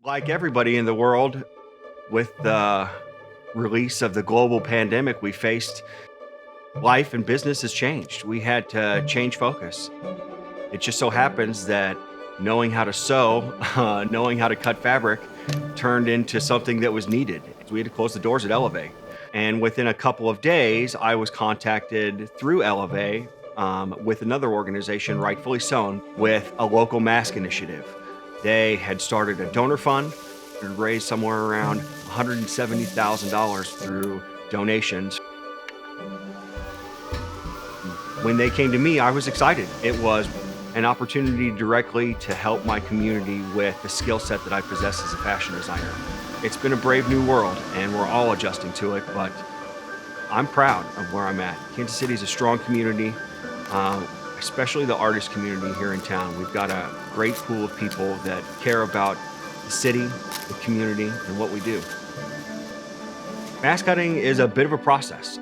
Like everybody in the world, with the release of the global pandemic we faced, life and business has changed. We had to change focus. It just so happens that knowing how to sew, knowing how to cut fabric turned into something that was needed. We had to close the doors at Elevé. And within a couple of days, I was contacted through Elevé with another organization, Rightfully Sewn, with a local mask initiative. They had started a donor fund and raised somewhere around $170,000 through donations. When they came to me, I was excited. It was an opportunity directly to help my community with the skill set that I possess as a fashion designer. It's been a brave new world, and we're all adjusting to it, but I'm proud of where I'm at. Kansas City is a strong community, especially the artist community here in town. We've got a great pool of people that care about the city, the community, and what we do. Mask cutting is a bit of a process.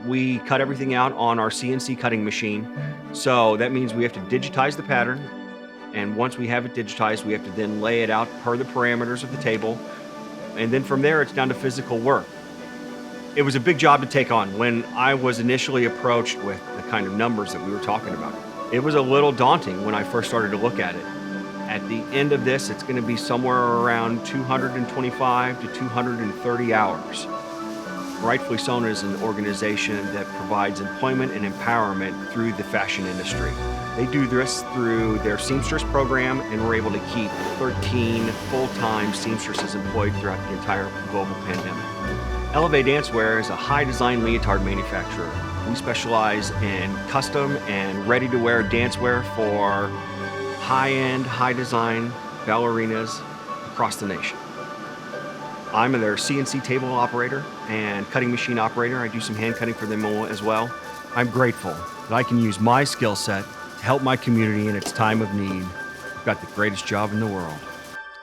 We cut everything out on our CNC cutting machine. So that means we have to digitize the pattern. And once we have it digitized, we have to then lay it out per the parameters of the table. And then from there, it's down to physical work. It was a big job to take on. When I was initially approached with the kind of numbers that we were talking about, it was a little daunting when I first started to look at it. At the end of this, it's going to be somewhere around 225 to 230 hours. Rightfully Sewn is an organization that provides employment and empowerment through the fashion industry. They do this through their seamstress program, and we're able to keep 13 full-time seamstresses employed throughout the entire global pandemic. Elevé Dancewear is a high-design leotard manufacturer. We specialize in custom and ready-to-wear dancewear for high-end, high-design ballerinas across the nation. I'm their CNC table operator and cutting machine operator. I do some hand cutting for them as well. I'm grateful that I can use my skill set to help my community in its time of need. I've got the greatest job in the world.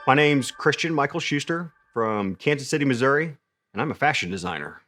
My name's Michael Schuster from Kansas City, Missouri, and I'm a fashion designer.